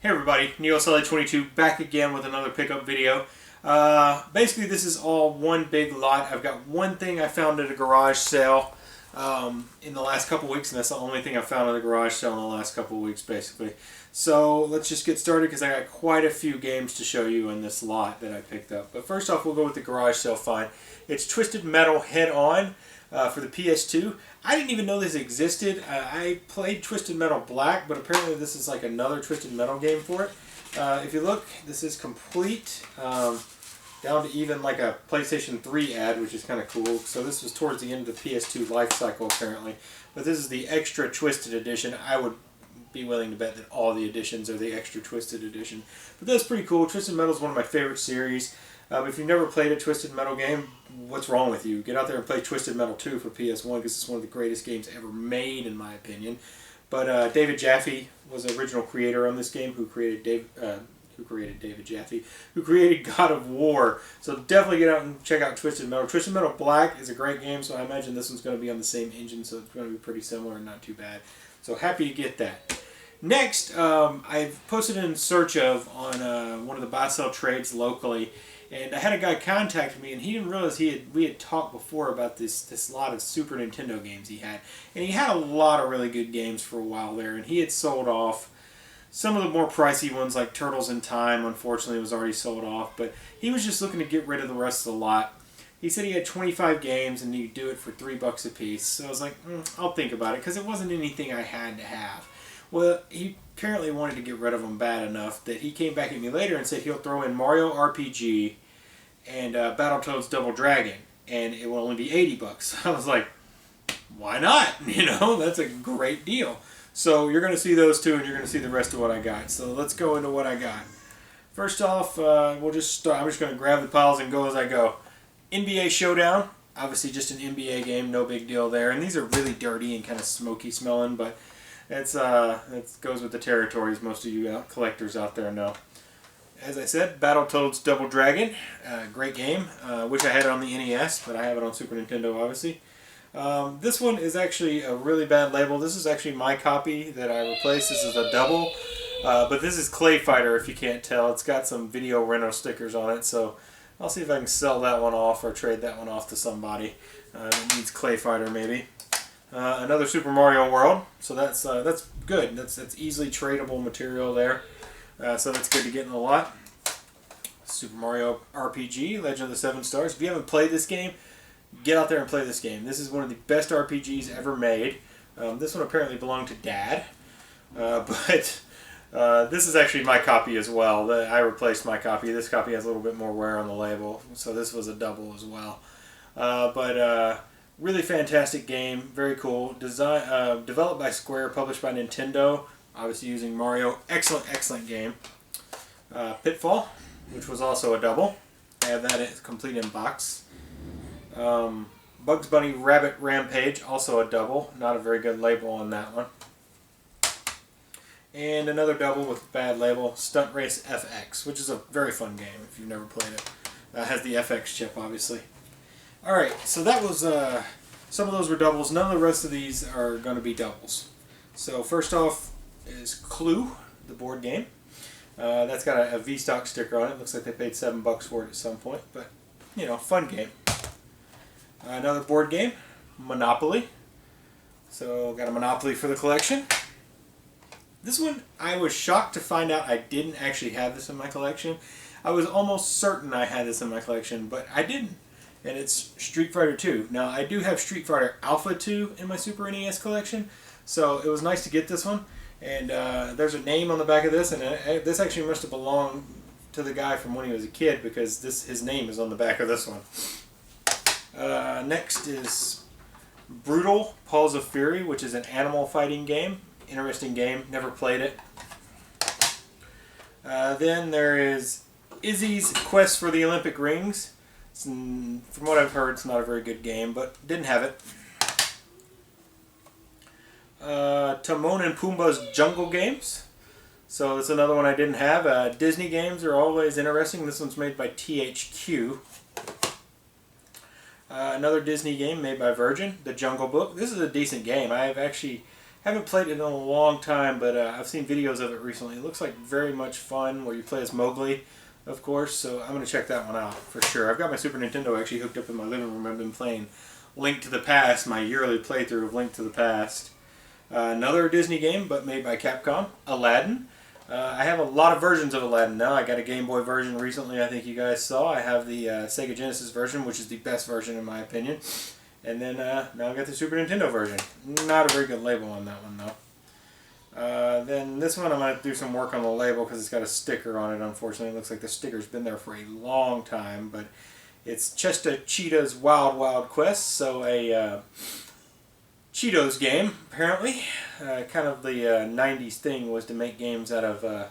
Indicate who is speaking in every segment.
Speaker 1: Hey everybody, Neosolid22 back again with another pickup video. Basically this is all one big lot. I've got one thing I found at a garage sale in the last couple weeks, and that's the only thing I found at a garage sale in the last couple weeks basically. So let's just get started because I got quite a few games to show you in this lot that I picked up. But first off, we'll go with the garage sale find. It's Twisted Metal Head On for the PS2. I didn't even know this existed. I played Twisted Metal Black, but apparently this is like another Twisted Metal game for it. If you look, this is complete, down to even like a PlayStation 3 ad, which is kind of cool. So this was towards the end of the PS2 life cycle apparently. But this is the Extra Twisted Edition. I would be willing to bet that all the editions are the Extra Twisted Edition. But that's pretty cool. Twisted Metal is one of my favorite series. If you've never played a Twisted Metal game, what's wrong with you? Get out there and play Twisted Metal 2 for PS1 because it's one of the greatest games ever made, in my opinion. But David Jaffe was the original creator on this game, who created David Jaffe, who created God of War. So definitely get out and check out Twisted Metal. Twisted Metal Black is a great game, so I imagine this one's going to be on the same engine, so it's going to be pretty similar and not too bad. So happy to get that. Next, I've posted in search of on one of the buy-sell trades locally. And I had a guy contact me, and he didn't realize we had talked before about this lot of Super Nintendo games he had. And he had a lot of really good games for a while there, and he had sold off some of the more pricey ones like Turtles in Time. Unfortunately, was already sold off, but he was just looking to get rid of the rest of the lot. He said he had 25 games, and he'd do it for $3 a piece. So I was like, I'll think about it, because it wasn't anything I had to have. Well, he apparently wanted to get rid of them bad enough that he came back at me later and said he'll throw in Mario RPG and Battletoads Double Dragon, and it will only be $80. I was like, why not? You know, that's a great deal. So you're going to see those two, and you're going to see the rest of what I got. So let's go into what I got. First off, we'll just start. I'm just going to grab the piles and go as I go. NBA Showdown, obviously just an NBA game, no big deal there. And these are really dirty and kind of smoky smelling, but it goes with the territories most of you collectors out there know. As I said, Battletoads Double Dragon, great game. Wish I had it on the NES, but I have it on Super Nintendo, obviously. This one is actually a really bad label. This is actually my copy that I replaced. This is a double, but this is Clay Fighter, if you can't tell. It's got some video rental stickers on it, so I'll see if I can sell that one off or trade that one off to somebody that needs Clay Fighter, maybe. Another Super Mario World, so that's good. That's easily tradable material there. So that's good to get in the lot. Super Mario RPG, Legend of the Seven Stars. If you haven't played this game, get out there and play this game. This is one of the best RPGs ever made. This one apparently belonged to Dad, but this is actually my copy as well. I replaced my copy. This copy has a little bit more wear on the label, so this was a double as well. Really fantastic game, very cool. Developed by Square, published by Nintendo. Obviously using Mario. Excellent game. Pitfall, which was also a double. I have that complete in box. Bugs Bunny Rabbit Rampage, also a double. Not a very good label on that one. And another double with bad label, Stunt Race FX, which is a very fun game if you've never played it. Has the FX chip, obviously. Alright, so that was, some of those were doubles. None of the rest of these are going to be doubles. So first off is Clue, the board game. That's got a V-Stock sticker on it. Looks like they paid $7 for it at some point, but, you know, fun game. Another board game, Monopoly. So got a Monopoly for the collection. This one, I was shocked to find out I didn't actually have this in my collection. I was almost certain I had this in my collection, but I didn't. And it's Street Fighter 2. Now, I do have Street Fighter Alpha 2 in my Super NES collection, so it was nice to get this one. And there's a name on the back of this, and this actually must have belonged to the guy from when he was a kid, because his name is on the back of this one. Next is Brutal Paws of Fury, which is an animal fighting game. Interesting game, never played it. Then there is Izzy's Quest for the Olympic Rings. From what I've heard, it's not a very good game, but didn't have it. Timon and Pumbaa's Jungle Games. So that's another one I didn't have. Disney games are always interesting. This one's made by THQ. Another Disney game made by Virgin, The Jungle Book. This is a decent game. I have actually Haven't played it in a long time, but I've seen videos of it recently. It looks like very much fun, where you play as Mowgli, of course, so I'm going to check that one out for sure. I've got my Super Nintendo actually hooked up in my living room. I've been playing Link to the Past, my yearly playthrough of Link to the Past. Another Disney game, but made by Capcom, Aladdin. I have a lot of versions of Aladdin now. I got a Game Boy version recently, I think you guys saw. I have the Sega Genesis version, which is the best version in my opinion. And then now I've got the Super Nintendo version. Not a very good label on that one though. Then this one I'm going to do some work on the label because it's got a sticker on it, unfortunately. It looks like the sticker's been there for a long time, but it's Chester Cheetah's Wild Wild Quest, so a Cheetos game, apparently. Kind of the 90s thing was to make games out of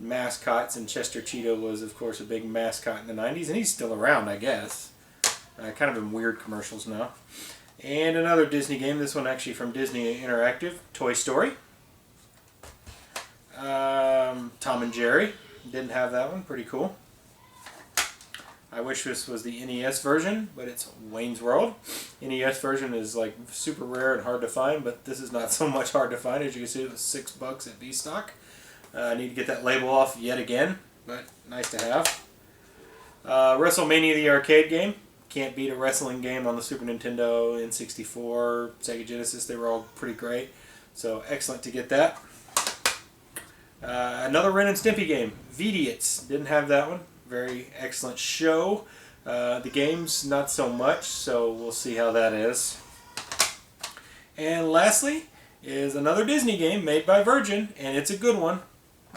Speaker 1: mascots, and Chester Cheetah was, of course, a big mascot in the 90s, and he's still around, I guess. Kind of in weird commercials now. And another Disney game, this one actually from Disney Interactive, Toy Story. Tom and Jerry, didn't have that one, pretty cool. I wish this was the NES version, but it's Wayne's World. NES version is like super rare and hard to find, but this is not so much hard to find. As you can see, it was $6 at V-Stock. I need to get that label off yet again, but nice to have. WrestleMania, the arcade game. Can't beat a wrestling game on the Super Nintendo, N64, Sega Genesis. They were all pretty great. So excellent to get that. Another Ren and Stimpy game, Vidiots. Didn't have that one. Very excellent show. The games, not so much, so we'll see how that is. And lastly is another Disney game made by Virgin, and it's a good one,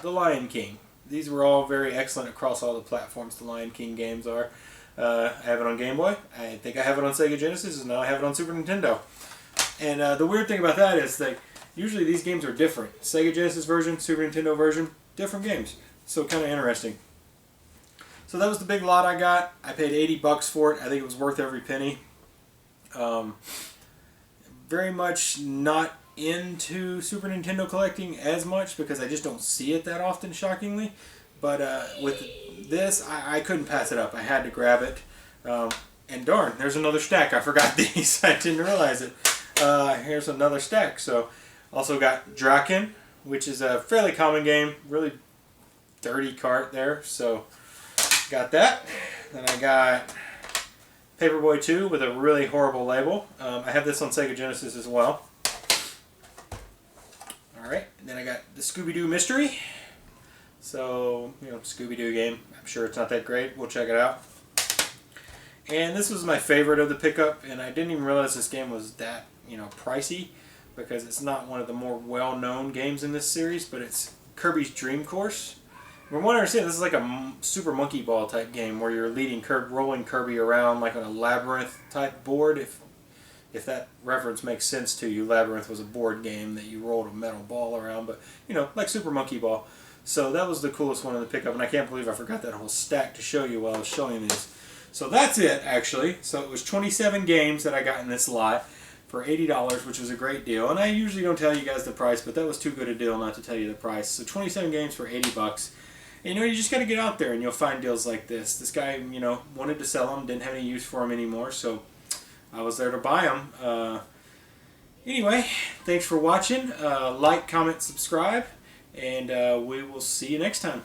Speaker 1: The Lion King. These were all very excellent across all the platforms the Lion King games are. I have it on Game Boy. I think I have it on Sega Genesis, and now I have it on Super Nintendo. And the weird thing about that is that usually these games are different. Sega Genesis version, Super Nintendo version, different games. So kind of interesting. So that was the big lot I got. I paid $80 for it. I think it was worth every penny. Very much not into Super Nintendo collecting as much because I just don't see it that often, shockingly. But with this, I couldn't pass it up. I had to grab it. And darn, there's another stack. I forgot these. I didn't realize it. Here's another stack. So also got Draken, which is a fairly common game. Really dirty cart there. So got that. Then I got Paperboy 2 with a really horrible label. I have this on Sega Genesis as well. Alright, and then I got the Scooby-Doo Mystery. So, you know, Scooby-Doo game. I'm sure it's not that great. We'll check it out. And this was my favorite of the pickup, and I didn't even realize this game was that, you know, pricey, because it's not one of the more well-known games in this series, but it's Kirby's Dream Course. From what I understand, this is like a Super Monkey Ball type game where you're rolling Kirby around like on a labyrinth type board. If that reference makes sense to you, Labyrinth was a board game that you rolled a metal ball around, but, you know, like Super Monkey Ball. So that was the coolest one in the pickup, and I can't believe I forgot that whole stack to show you while I was showing these. So that's it, actually. So it was 27 games that I got in this lot for $80, which was a great deal. And I usually don't tell you guys the price, but that was too good a deal not to tell you the price. So 27 games for $80. And, you know, you just got to get out there and you'll find deals like this. This guy, you know, wanted to sell them, didn't have any use for them anymore, so I was there to buy them. Anyway, thanks for watching. Like, comment, subscribe. And we will see you next time.